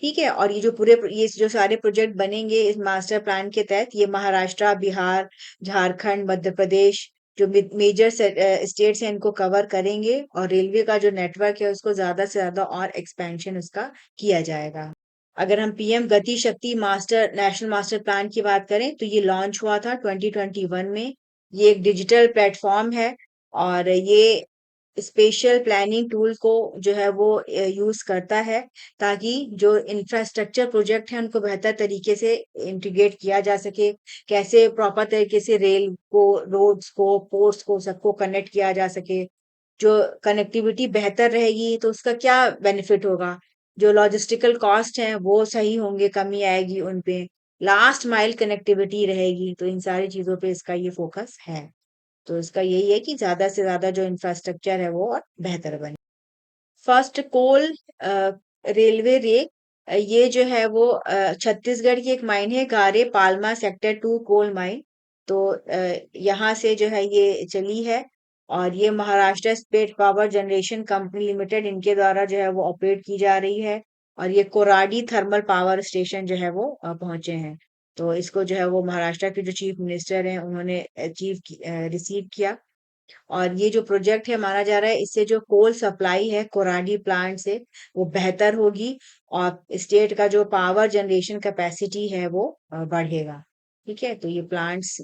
ठीक है। और ये जो सारे प्रोजेक्ट बनेंगे इस मास्टर प्लान के तहत, ये महाराष्ट्र, बिहार, झारखंड, मध्य प्रदेश, जो मेजर स्टेट्स हैं इनको कवर करेंगे। और रेलवे का जो नेटवर्क है उसको ज्यादा से ज्यादा और एक्सपेंशन उसका किया जाएगा। अगर हम पीएम गति शक्ति मास्टर नेशनल मास्टर प्लान की बात करें, तो ये लॉन्च हुआ था 2021 में। ये एक डिजिटल प्लेटफॉर्म है। और ये स्पेशल प्लानिंग टूल को जो है वो यूज करता है, ताकि जो इंफ्रास्ट्रक्चर प्रोजेक्ट है उनको बेहतर तरीके से इंटीग्रेट किया जा सके, कैसे प्रॉपर तरीके से रेल को, रोड्स को, पोर्ट्स को, सबको कनेक्ट किया जा सके। जो कनेक्टिविटी बेहतर रहेगी तो उसका क्या बेनिफिट होगा, जो लॉजिस्टिकल कॉस्ट है वो सही होंगे, कमी आएगी उन पे, लास्ट माइल कनेक्टिविटी रहेगी। तो इन सारी चीजों पे इसका ये फोकस है। तो इसका यही है कि ज्यादा से ज्यादा जो इंफ्रास्ट्रक्चर है वो और बेहतर बने। फर्स्ट कोल रेलवे रेक, ये जो है वो छत्तीसगढ़ की एक माइन है, गारे पालमा सेक्टर 2 कोल माइन। तो यहाँ से जो है ये चली है। और ये Maharashtra state power generation company limited इनके द्वारा जो है वो ऑपरेट की जा रही है। और ये कोराडी थर्मल पावर स्टेशन जो है वो पहुंचे हैं। तो इसको जो है वो महाराष्ट्र के जो चीफ मिनिस्टर हैं उन्होंने रिसीव किया। और ये जो प्रोजेक्ट है माना जा रहा है, इससे जो कोल सप्लाई है कोराडी प्लांट से वो बेहतर होगी। और स्टेट का जो पावर जनरेशन कैपेसिटी है वो बढ़ेगा। ठीक है। तो ये प्लांट्स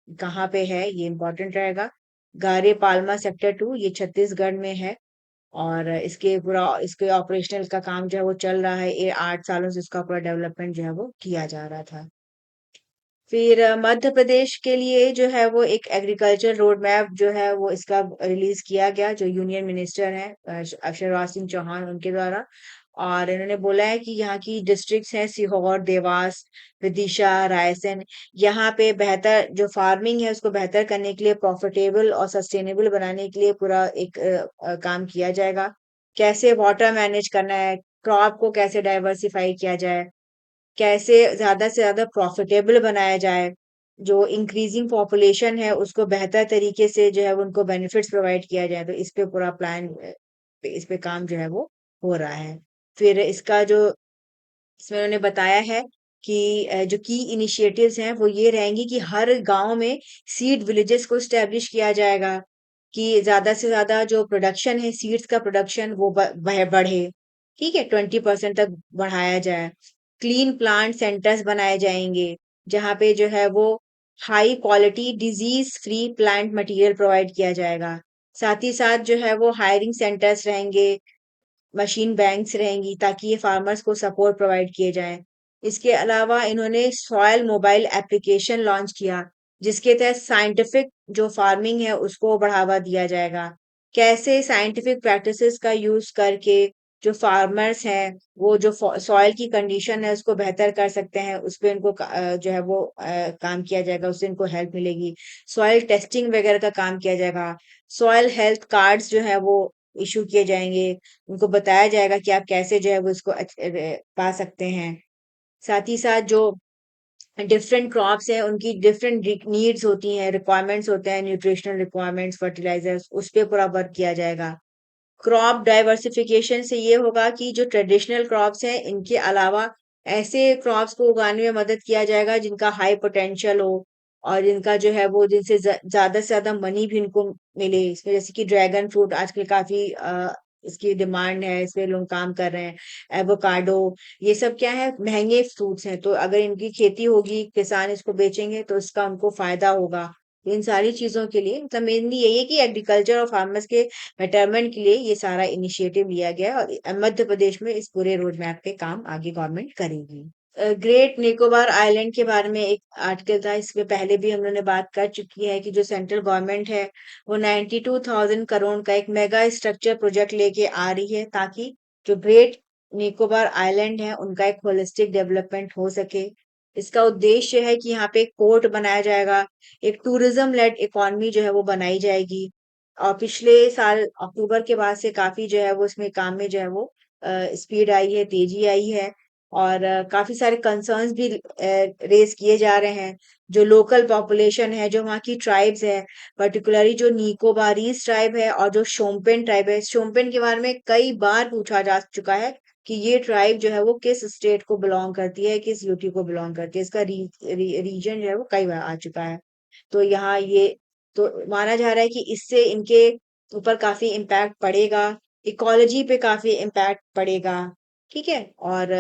कहाँ पे है ये इंपॉर्टेंट रहेगा। गारे पालमा सेक्टर 2 ये छत्तीसगढ़ में है। और इसके ऑपरेशनल का काम जो है वो चल रहा है, ये 8 सालों से इसका पूरा डेवलपमेंट जो है वो किया जा रहा था। फिर मध्य प्रदेश के लिए जो है वो एक एग्रीकल्चर रोड मैप जो है वो इसका रिलीज किया गया, जो यूनियन मिनिस्टर हैं शिवराज सिंह चौहान उनके द्वारा। और इन्होंने बोला है कि यहाँ की डिस्ट्रिक्ट्स हैं सीहोर, देवास, विदिशा, रायसेन। यहाँ पे बेहतर जो फार्मिंग है उसको बेहतर करने के लिए, प्रॉफिटेबल और सस्टेनेबल बनाने के लिए पूरा एक काम किया जाएगा। कैसे वाटर मैनेज करना है, क्रॉप को कैसे डाइवर्सिफाई किया जाए, कैसे ज्यादा से ज्यादा प्रॉफिटेबल बनाया जाए, जो इंक्रीजिंग पॉपुलेशन है उसको बेहतर तरीके से जो है उनको बेनिफिट्स प्रोवाइड किया जाए, तो इस पे पूरा प्लान, इस पे काम जो है वो हो रहा है। फिर इसका जो इसमें उन्होंने बताया है कि जो की इनिशिएटिव्स हैं वो ये रहेंगी कि हर गांव में सीड विलेजेस को स्टैब्लिश किया जाएगा, कि ज्यादा से ज्यादा जो प्रोडक्शन है सीड्स का प्रोडक्शन वो बढ़े। ठीक है, 20% तक बढ़ाया जाए। क्लीन प्लांट सेंटर्स बनाए जाएंगे, जहाँ पे जो है वो high quality disease free plant material provide किया जाएगा। साथ ही साथ जो है वो हायरिंग सेंटर्स रहेंगे, मशीन बैंक्स रहेंगी, ताकि ये फार्मर्स को सपोर्ट प्रोवाइड किए जाएं। इसके अलावा इन्होंने सॉयल मोबाइल एप्लीकेशन लॉन्च किया, जिसके तहत साइंटिफिक जो फार्मिंग है उसको बढ़ावा दिया जाएगा। कैसे साइंटिफिक प्रैक्टिसेस का यूज करके जो फार्मर्स हैं वो जो सॉयल की कंडीशन है उसको बेहतर कर सकते हैं, उस पे इनको जो है वो काम किया जाएगा, उससे इनको हेल्प मिलेगी। सॉयल टेस्टिंग वगैरह का काम किया जाएगा। सॉयल हेल्थ कार्ड्स जो है वो इशू किए जाएंगे, उनको बताया जाएगा कि आप कैसे जो है वो इसको पा सकते हैं। साथ ही साथ जो डिफरेंट क्रॉप्स हैं उनकी डिफरेंट नीड्स होती हैं, रिक्वायरमेंट्स होते हैं, न्यूट्रिशनल रिक्वायरमेंट्स, फर्टिलाइजर्स, उस पे पूरा वर्क किया जाएगा। क्रॉप डाइवर्सिफिकेशन से ये होगा कि जो ट्रेडिशनल क्रॉप्स हैं इनके अलावा ऐसे क्रॉप्स को उगाने में मदद किया जाएगा जिनका हाई पोटेंशियल हो, और जिनका जो है वो जिनसे ज्यादा से ज्यादा मनी भी इनको मिले। इसमें जैसे कि ड्रैगन फ्रूट आजकल काफी इसकी डिमांड है, इस पे लोग काम कर रहे हैं। एवोकाडो, ये सब क्या है, महंगे फ्रूट्स हैं, तो अगर इनकी खेती होगी, किसान इसको बेचेंगे तो इसका उनको फायदा होगा। इन सारी चीजों के लिए मतलब मेनली यही है कि एग्रीकल्चर और फार्मर्स के बेटरमेंट के लिए ये सारा इनिशिएटिव लिया गया है, और मध्य प्रदेश में इस पूरे रोड मैप पे काम आगे गवर्नमेंट करेगी। ग्रेट निकोबार आइलैंड के बारे में एक आर्टिकल था, इसमें पहले भी हम लोगों ने बात कर चुकी है कि जो सेंट्रल गवर्नमेंट है वो 92,000 करोड़ का एक मेगा स्ट्रक्चर प्रोजेक्ट लेके आ रही है, ताकि जो ग्रेट निकोबार आइलैंड है उनका एक होलिस्टिक डेवलपमेंट हो सके। इसका उद्देश्य है कि यहाँ पे एक पोर्ट बनाया जाएगा, एक टूरिज्म लेड इकोनॉमी जो है वो बनाई जाएगी। और पिछले साल अक्टूबर के बाद से काफी जो है वो इसमें काम में जो है वो स्पीड आई है, तेजी आई है, और काफी सारे कंसर्न्स भी रेज किए जा रहे हैं। जो लोकल पॉपुलेशन है, जो वहाँ की ट्राइब्स है, पर्टिकुलरली जो निकोबारीज ट्राइब है और जो शोम्पेन ट्राइब है, शोम्पेन के बारे में कई बार पूछा जा चुका है कि ये ट्राइब जो है वो किस स्टेट को बिलोंग करती है, किस यूटी को बिलोंग करती है। इसका रीजन जो है वो कई बार आ चुका है। तो यहाँ ये तो माना जा रहा है कि इससे इनके ऊपर काफी इम्पैक्ट पड़ेगा, इकोलॉजी पे काफी इम्पैक्ट पड़ेगा। ठीक है, और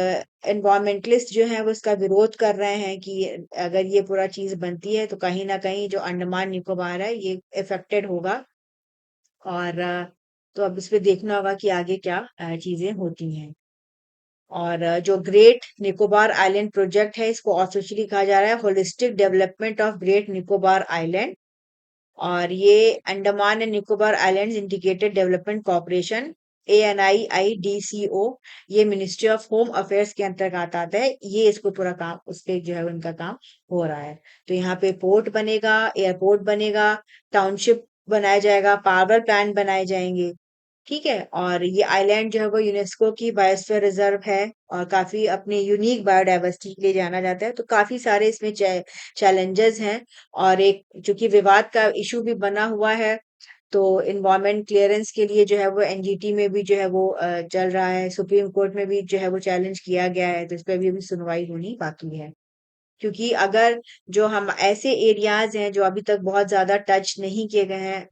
एनवायरमेंटलिस्ट जो है वो इसका विरोध कर रहे हैं कि अगर ये पूरा चीज बनती है तो कहीं ना कहीं जो अंडमान निकोबार है ये इफेक्टेड होगा। और तो अब इस पे देखना होगा कि आगे क्या चीजें होती हैं। और जो ग्रेट निकोबार आइलैंड प्रोजेक्ट है इसको ऑफिशियली कहा जा रहा है holistic development of great Nicobar island, और ये Andaman and Nicobar islands integrated development corporation ANIIDCO, ये मिनिस्ट्री ऑफ होम अफेयर्स के अंतर्गत आता है। ये इसको पूरा काम उस पे जो है उनका काम हो रहा है। तो यहाँ पे पोर्ट बनेगा, एयरपोर्ट बनेगा, टाउनशिप बनाया जाएगा, पावर प्लांट बनाए जाएंगे। ठीक है, और ये आइलैंड जो है वो यूनेस्को की बायोस्फीयर रिजर्व है, और काफी अपने यूनिक बायोडाइवर्सिटी के लिए जाना जाता है। तो काफी सारे इसमें चैलेंजेस हैं, और एक चूंकि विवाद का इशू भी बना हुआ है, तो इन्वायरमेंट क्लियरेंस के लिए जो है वो एनजीटी में भी जो है वो चल रहा है, सुप्रीम कोर्ट में भी जो है वो चैलेंज किया गया है, तो इस पर भी अभी सुनवाई होनी बाकी है। क्योंकि अगर जो हम ऐसे एरियाज हैं जो अभी तक बहुत ज्यादा टच नहीं किए गए हैं,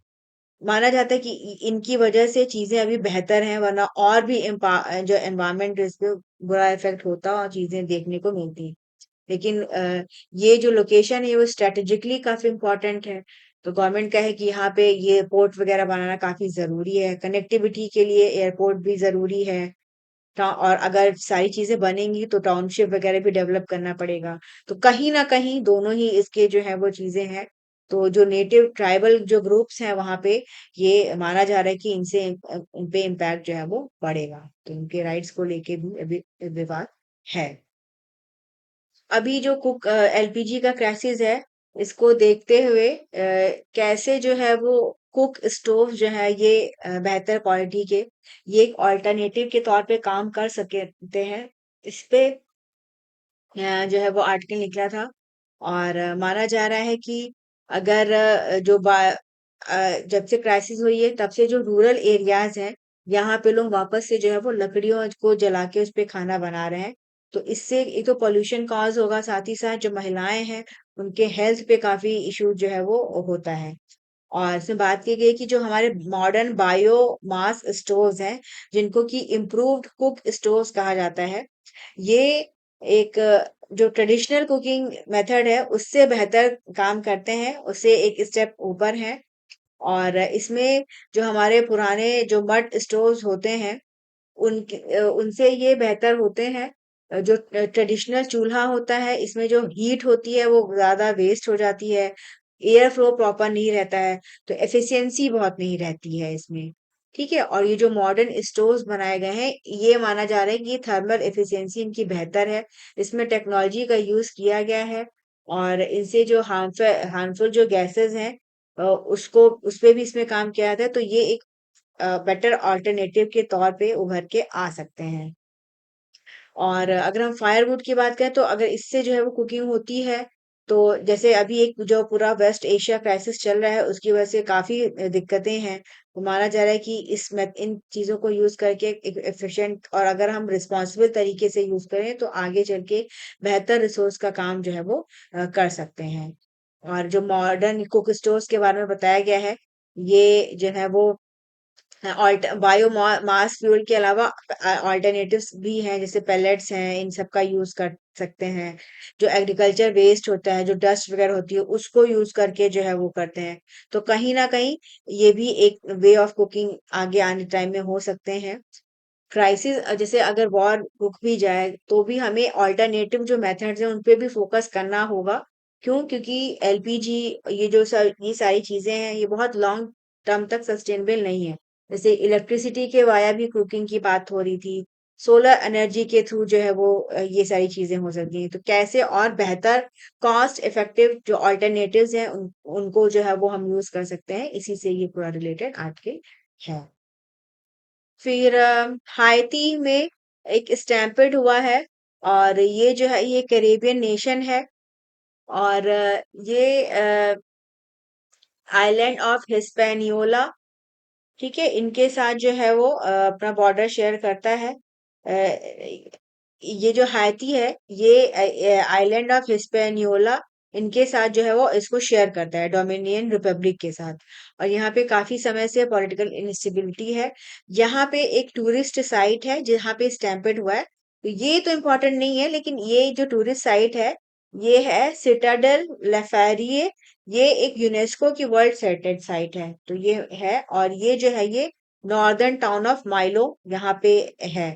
माना जाता है कि इनकी वजह से चीजें अभी बेहतर हैं, वरना और भी जो एनवायरमेंट इस पे बुरा इफेक्ट होता और चीजें देखने को मिलती। लेकिन ये जो लोकेशन है वो स्ट्रेटेजिकली काफी इम्पोर्टेंट है। तो गवर्नमेंट का है कि यहाँ पे ये पोर्ट वगैरह बनाना काफी जरूरी है, कनेक्टिविटी के लिए एयरपोर्ट भी जरूरी है। और अगर सारी चीजें बनेंगी तो टाउनशिप वगैरह भी डेवलप करना पड़ेगा। तो कहीं ना कहीं दोनों ही इसके जो है वो चीजें हैं। तो जो नेटिव ट्राइबल जो ग्रुप्स हैं वहां पे ये माना जा रहा है कि इनसे इन पे इम्पैक्ट जो है वो पड़ेगा, तो इनके राइट्स को लेके भी अभी विवाद है। अभी जो कुक एलपीजी का क्राइसिस है, इसको देखते हुए कैसे जो है वो कुक स्टोव जो है ये बेहतर क्वालिटी के, ये एक ऑल्टरनेटिव के तौर पे काम कर सकते हैं। इस पे जो है वो आर्टिकल निकला था, और माना जा रहा है कि अगर जब से क्राइसिस हुई है तब से जो रूरल एरियाज हैं, यहाँ पे लोग वापस से जो है वो लकड़ियों को जला के उस पे खाना बना रहे हैं। तो इससे एक तो पॉल्यूशन कॉज होगा, साथ ही साथ जो महिलाएं हैं उनके हेल्थ पे काफी इशू जो है वो होता है। और इसमें बात की गई कि जो हमारे मॉडर्न बायो मास स्टोव्स हैं, जिनको कि इम्प्रूव्ड कुक स्टोव्स कहा जाता है, ये एक जो ट्रेडिशनल कुकिंग मेथड है उससे बेहतर काम करते हैं, उससे एक स्टेप ऊपर हैं। और इसमें जो हमारे पुराने जो मड स्टोव्स होते हैं उनसे ये बेहतर होते हैं। जो ट्रेडिशनल चूल्हा होता है इसमें जो हीट होती है वो ज्यादा वेस्ट हो जाती है, एयर फ्लो प्रॉपर नहीं रहता है, तो एफिशिएंसी बहुत नहीं रहती है इसमें। ठीक है, और ये जो मॉडर्न स्टोव्स बनाए गए हैं, ये माना जा रहा है कि थर्मल एफिशिएंसी इनकी बेहतर है, इसमें टेक्नोलॉजी का यूज किया गया है। और इनसे जो हार्मफुल जो गैसेस हैं उसको उस पे भी इसमें काम किया जाता है, तो ये एक बेटर ऑल्टरनेटिव के तौर पे उभर के आ सकते हैं। और अगर हम फायरवुड की बात करें तो अगर इससे जो है वो कुकिंग होती है, तो जैसे अभी एक जो पूरा वेस्ट एशिया क्राइसिस चल रहा है उसकी वजह से काफी दिक्कतें हैं। तो माना जा रहा है कि इन चीजों को यूज करके एक एफिशिएंट और अगर हम रिस्पॉन्सिबल तरीके से यूज करें तो आगे चल के बेहतर रिसोर्स का काम जो है वो कर सकते हैं। और जो मॉडर्न कुक स्टोव्स के बारे में बताया गया है, ये जो है वो बायो मास फ्यूल के अलावा ऑल्टरनेटिव्स भी हैं, जैसे पेलेट्स हैं, इन सब का यूज कर सकते हैं। जो एग्रीकल्चर वेस्ट होता है, जो डस्ट वगैरह होती है उसको यूज करके जो है वो करते हैं। तो कहीं ना कहीं ये भी एक वे ऑफ कुकिंग आगे आने टाइम में हो सकते हैं। क्राइसिस जैसे अगर वॉर रुक भी जाए तो भी हमें ऑल्टरनेटिव जो मेथड्स हैं उन पे भी फोकस करना होगा। क्यों? क्योंकि एलपीजी, ये सारी चीजें हैं, ये बहुत लॉन्ग टर्म तक सस्टेनेबल नहीं है। जैसे इलेक्ट्रिसिटी के वाया भी कुकिंग की बात हो रही थी, सोलर एनर्जी के थ्रू जो है वो ये सारी चीजें हो सकती हैं। तो कैसे और बेहतर कॉस्ट इफेक्टिव जो ऑल्टरनेटिव्स हैं उनको जो है वो हम यूज कर सकते हैं, इसी से ये पूरा रिलेटेड आर्टिकल है। फिर हाइती में एक स्टैम्पेड हुआ है, और ये जो है ये कैरेबियन नेशन है। और ये आइलैंड ऑफ हिस्पैनियोला, ठीक है, इनके साथ जो है वो अपना बॉर्डर शेयर करता है। ये जो हाइती है ये आइलैंड ऑफ हिस्पैनियोला इनके साथ जो है वो इसको शेयर करता है डोमिनियन रिपब्लिक के साथ। और यहाँ पे काफी समय से पॉलिटिकल इंस्टेबिलिटी है। यहाँ पे एक टूरिस्ट साइट है जहाँ पे स्टैम्पेड हुआ है, तो ये तो इम्पोर्टेंट नहीं है, लेकिन ये जो टूरिस्ट साइट है ये है सिटाडेल लेफेरिए। ये एक यूनेस्को की वर्ल्ड हेरिटेज साइट है, तो ये है। और ये जो है ये नॉर्दर्न टाउन ऑफ माइलो यहाँ पे है।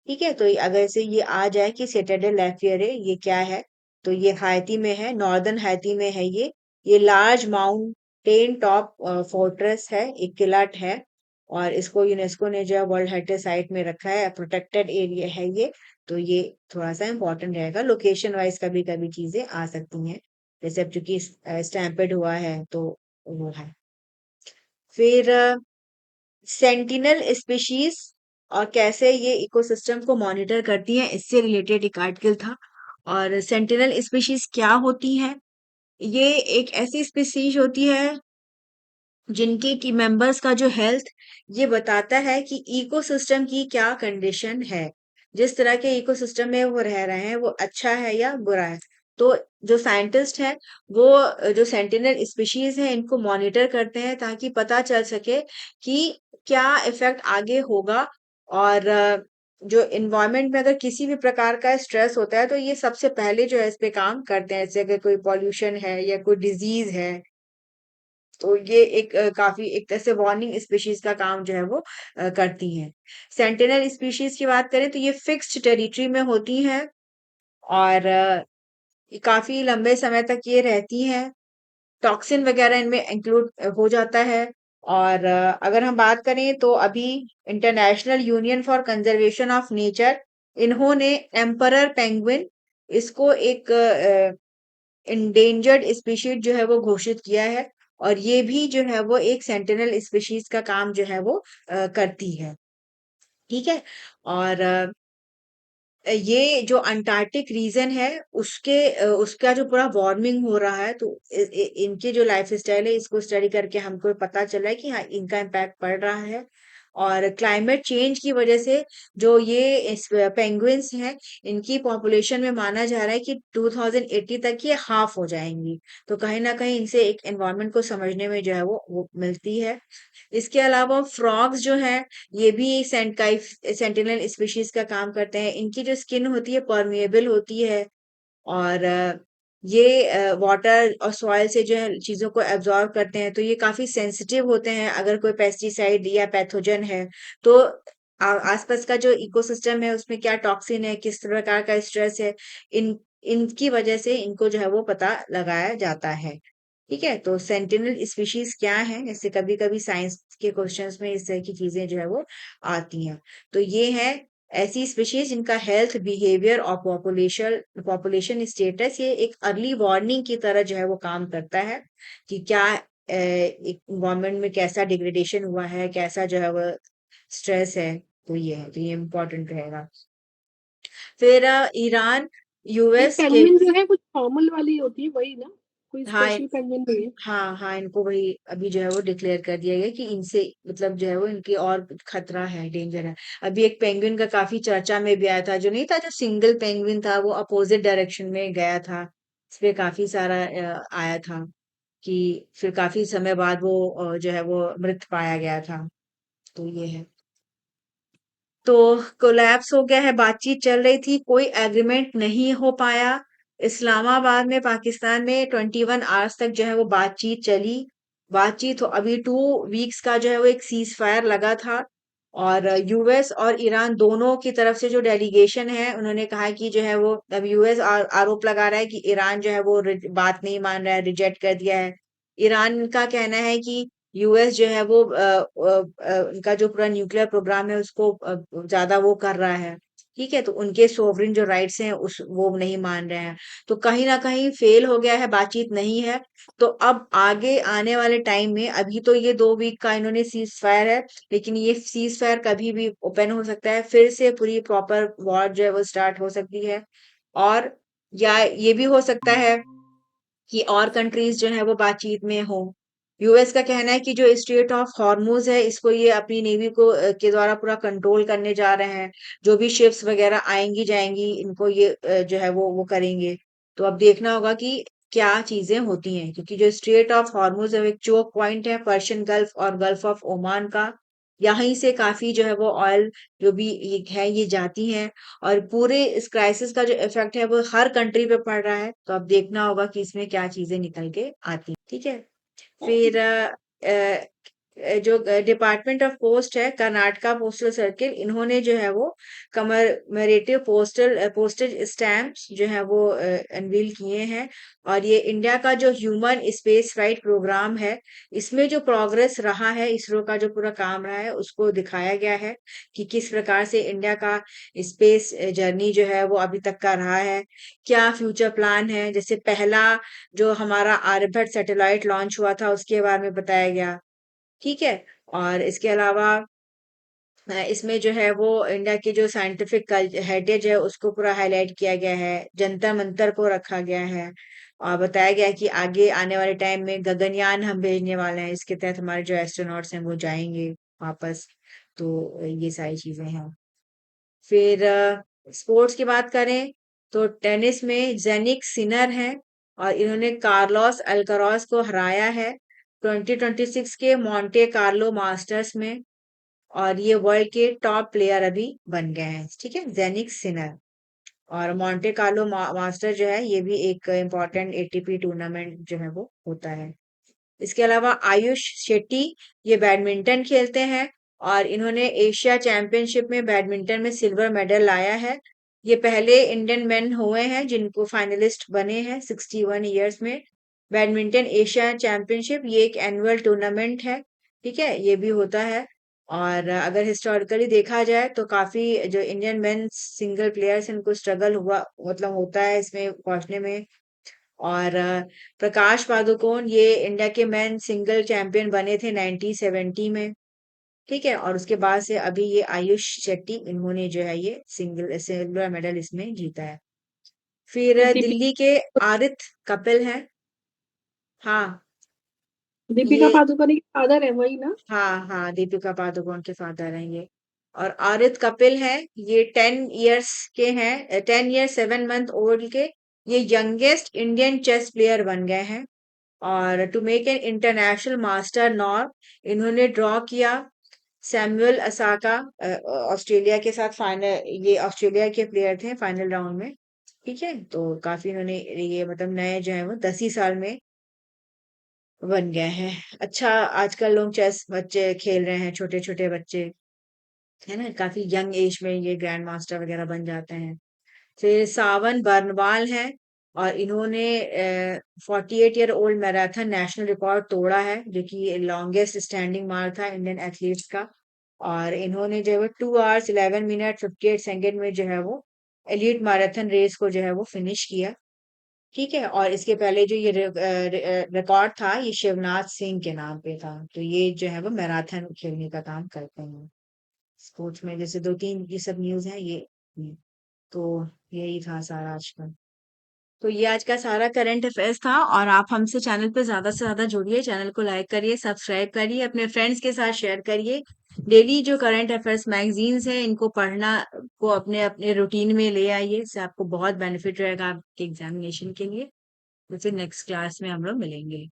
ठीक है, तो अगर से ये आ जाए कि सिटाडेल लेफेरिए ये क्या है, तो ये हाइती में है, नॉर्दर्न हाइती में है ये लार्ज माउंटेन टॉप फोर्ट्रेस है, एक किला है। और इसको यूनेस्को ने जो है वर्ल्ड हेरिटेज साइट में रखा है, प्रोटेक्टेड एरिया है ये। तो ये थोड़ा सा इम्पोर्टेंट रहेगा, लोकेशन वाइज कभी कभी चीजें आ सकती हैं, जैसे अब चूंकि स्टैम्पेड हुआ है तो वो है। फिर सेंटिनल स्पीशीज और कैसे ये इकोसिस्टम को मॉनिटर करती है, इससे रिलेटेड एक आर्टिकल था। और सेंटिनल स्पीशीज क्या होती है? ये एक ऐसी स्पीशीज होती है जिनके की मेंबर्स का जो हेल्थ ये बताता है कि इकोसिस्टम की क्या कंडीशन है, जिस तरह के इकोसिस्टम में वो रह रहे हैं वो अच्छा है या बुरा है। तो जो साइंटिस्ट है वो जो सेंटिनल स्पीशीज है इनको मॉनिटर करते हैं ताकि पता चल सके कि क्या इफेक्ट आगे होगा। और जो इन्वायरमेंट में अगर किसी भी प्रकार का स्ट्रेस होता है तो ये सबसे पहले जो है इस पे काम करते हैं, जैसे अगर कोई पॉल्यूशन है या कोई डिजीज है, तो ये एक काफी एक तरह से वार्निंग स्पीशीज का काम जो है वो करती हैं। सेंटिनल स्पीशीज की बात करें तो ये फिक्स्ड टेरिटरी में होती हैं, और ये काफी लंबे समय तक ये रहती हैं। टॉक्सिन वगैरह इनमें इंक्लूड हो जाता है। और अगर हम बात करें तो अभी international union for conservation of nature, इन्होंने एम्परर पेंगुइन इसको एक इंडेंजर्ड स्पीशीज जो है वो घोषित किया है। और ये भी जो है वो एक सेंटिनल स्पीशीज का काम जो है वो करती है। ठीक है, और ये जो अंटार्कटिक रीजन है उसका जो पूरा वार्मिंग हो रहा है, तो इनके जो लाइफ स्टाइल है इसको स्टडी करके हमको पता चला है कि हाँ इनका इम्पैक्ट पड़ रहा है। और क्लाइमेट चेंज की वजह से जो ये इस पेंगुइन्स हैं, इनकी पॉपुलेशन में माना जा रहा है कि 2080 तक ये हाफ हो जाएंगी। तो कहीं ना कहीं इनसे एक एनवायरनमेंट को समझने में जो है वो मिलती है। इसके अलावा फ्रॉग्स जो है, ये भी सेंटिनल स्पीशीज का काम करते हैं। इनकी जो स्किन होती है परमिएबल होती है, और ये वाटर और सॉइल से जो है चीजों को एब्जॉर्ब करते हैं, तो ये काफी सेंसिटिव होते हैं। अगर कोई पेस्टिसाइड या पैथोजन है तो आसपास का जो इकोसिस्टम है उसमें क्या टॉक्सिन है, किस प्रकार का स्ट्रेस है, इन इनकी वजह से इनको जो है वो पता लगाया जाता है। ठीक है, तो सेंटिनल स्पीशीज क्या है, जैसे कभी कभी साइंस के क्वेश्चंस में इस तरह की चीजें जो है वो आती हैं। तो ये है ऐसी स्पीशीज जिनका हेल्थ, बिहेवियर और पॉपुलेशन पॉपुलेशन स्टेटस ये एक अर्ली वार्निंग की तरह जो है वो काम करता है कि क्या इन्वायरमेंट में कैसा डिग्रेडेशन हुआ है, कैसा जो है वो स्ट्रेस है। तो ये है, तो ये इम्पोर्टेंट रहेगा। फिर ईरान, ये यूएस के। पेंगुइन जो है कुछ फॉर्मल वाली होती है वही ना, कोई हाँ, स्पेशल पेंगुइन नहीं है? हाँ, हाँ, इनको वही अभी जो है वो डिक्लेयर कर दिया गया कि इनसे मतलब जो है वो इनकी और खतरा है, डेंजर है। अभी एक पेंगुइन का काफी चर्चा में भी आया था, जो नहीं था, जो सिंगल पेंगुइन था वो अपोजिट डायरेक्शन में गया था। इस पे काफी सारा आया था कि फिर काफी समय बाद वो जो है वो मृत पाया गया था। तो ये है। तो कोलैप्स हो गया है, बातचीत चल रही थी, कोई एग्रीमेंट नहीं हो पाया। इस्लामाबाद में, पाकिस्तान में 21 आवर्स तक जो है वो बातचीत चली। बातचीत अभी 2 वीक्स का जो है वो एक सीज फायर लगा था। और यूएस और ईरान दोनों की तरफ से जो डेलीगेशन है उन्होंने कहा कि जो है वो अब यूएस आरोप लगा रहा है कि ईरान जो है वो बात नहीं मान रहा है, रिजेक्ट कर दिया है। ईरान का कहना है कि यूएस जो है वो उनका जो पूरा न्यूक्लियर प्रोग्राम है उसको ज्यादा वो कर रहा है। ठीक है, तो उनके सोवरिन जो राइट्स हैं उस वो नहीं मान रहे हैं। तो कहीं ना कहीं फेल हो गया है, बातचीत नहीं है। तो अब आगे आने वाले टाइम में, अभी तो ये 2 वीक का इन्होंने सीज फायर है, लेकिन ये सीज फायर कभी भी ओपन हो सकता है, फिर से पूरी प्रॉपर वॉर जो है वो स्टार्ट हो सकती है। और या ये भी हो सकता है कि और कंट्रीज जो है वो बातचीत में हो। यूएस का कहना है कि जो स्ट्रेट ऑफ हॉर्मुज है इसको ये अपनी नेवी को के द्वारा पूरा कंट्रोल करने जा रहे हैं। जो भी शिप्स वगैरह आएंगी जाएंगी इनको ये जो है वो करेंगे। तो अब देखना होगा कि क्या चीजें होती हैं, क्योंकि जो स्ट्रेट ऑफ हॉर्मुज है एक चोक पॉइंट है पर्शियन गल्फ और गल्फ ऑफ ओमान का। यहीं से काफी जो है वो ऑयल जो भी ये है ये जाती हैं। और पूरे इस क्राइसिस का जो इफेक्ट है वो हर कंट्री पे पड़ रहा है। तो अब देखना होगा कि इसमें क्या चीजें निकल के आती हैं। ठीक है। फिर अ, जो डिपार्टमेंट ऑफ पोस्ट है, कर्नाटका पोस्टल सर्किल, इन्होंने जो है वो कमरमेरेटिव पोस्टेज स्टैम्प्स जो है वो अनवील किए हैं। और ये इंडिया का जो ह्यूमन स्पेस फ्लाइट प्रोग्राम है, इसमें जो प्रोग्रेस रहा है, इसरो का जो पूरा काम रहा है उसको दिखाया गया है कि किस प्रकार से इंडिया का स्पेस जर्नी जो है वो अभी तक का रहा है। क्या फ्यूचर प्लान है, जैसे पहला जो हमारा आर्यभट्ट सैटेलाइट लॉन्च हुआ था उसके बारे में बताया गया। ठीक है। और इसके अलावा इसमें जो है वो इंडिया की जो साइंटिफिक हेरिटेज है उसको पूरा हाईलाइट किया गया है, जंतर मंतर को रखा गया है। और बताया गया है कि आगे आने वाले टाइम में गगनयान हम भेजने वाले हैं, इसके तहत हमारे जो एस्ट्रोनॉट्स हैं वो जाएंगे वापस। तो ये सारी चीजें हैं। फिर स्पोर्ट्स की बात करें तो टेनिस में जेनिक सिनर हैं, और इन्होंने कार्लोस अल्काराज को हराया है 2026 के मॉन्टे कार्लो मास्टर्स में। और ये वर्ल्ड के टॉप प्लेयर अभी बन गए हैं। ठीक है, जेनिक सिनर। और मॉन्टे कार्लो मास्टर जो है ये भी एक इम्पोर्टेंट एटीपी टूर्नामेंट जो है वो होता है। इसके अलावा आयुष शेट्टी, ये बैडमिंटन खेलते हैं, और इन्होंने एशिया चैंपियनशिप में बैडमिंटन में सिल्वर मेडल लाया है। ये पहले इंडियन मेन हुए हैं जिनको फाइनलिस्ट बने हैं 61 ईयर्स में। बैडमिंटन एशिया चैंपियनशिप ये एक एनुअल टूर्नामेंट है। ठीक है, ये भी होता है। और अगर हिस्टोरिकली देखा जाए तो काफी जो इंडियन मेन सिंगल प्लेयर्स इनको स्ट्रगल हुआ, मतलब होता है इसमें पहुंचने में। और प्रकाश पादुकोण ये इंडिया के मेन सिंगल चैंपियन बने थे 1970 में। ठीक है। और उसके बाद से अभी ये आयुष शेट्टी, इन्होंने जो है ये सिल्वर मेडल इसमें जीता है। फिर दिल्ली दीपिका के आरित कपिल हैं। हाँ, दीपिका ये पादुकोण के फादर है वही ना? हाँ हाँ, दीपिका पादुकोण के फादर हैं ये। और आरित कपिल हैं, ये 10 इयर्स के हैं, 10 ईयर 7 मंथ ओल्ड के। ये यंगेस्ट इंडियन चेस प्लेयर बन गए हैं। और to make an international master norm, इन्होंने ड्रॉ किया सैमुअल असाका, ऑस्ट्रेलिया के साथ फाइनल। ये ऑस्ट्रेलिया के प्लेयर थे फाइनल राउंड में। ठीक है, तो काफी इन्होंने ये मतलब नए जो है वो 10 ही साल में बन गए हैं। अच्छा, आजकल लोग चेस बच्चे खेल रहे हैं, छोटे छोटे बच्चे, है ना, काफी यंग एज में ये ग्रैंड मास्टर वगैरह बन जाते हैं। फिर सावन बर्नवाल है, और इन्होंने 48 year old marathon national record तोड़ा है, जो कि लॉन्गेस्ट स्टैंडिंग मार्क था इंडियन एथलीट्स का। और इन्होंने जो है वो 2 hours 11 minutes 58 seconds में जो है वो एलीट मैराथन रेस को जो है वो फिनिश किया। ठीक है। और इसके पहले जो ये रिकॉर्ड था, ये शिवनाथ सिंह के नाम पे था। तो ये जो है वो मैराथन खेलने का काम करते हैं स्पोर्ट्स में। जैसे दो तीन ये सब न्यूज है ये। तो यही था सारा आज का। तो ये आज का सारा करंट अफेयर्स था। और आप हमसे चैनल पे ज्यादा से ज्यादा जुड़िए, चैनल को लाइक करिए, सब्सक्राइब करिए, अपने फ्रेंड्स के साथ शेयर करिए। डेली जो करंट अफेयर्स मैगजीन्स हैं, इनको पढ़ना को अपने अपने रूटीन में ले आइए। इससे आपको बहुत बेनिफिट रहेगा आपके एग्जामिनेशन के लिए। तो फिर नेक्स्ट क्लास में हम लोग मिलेंगे।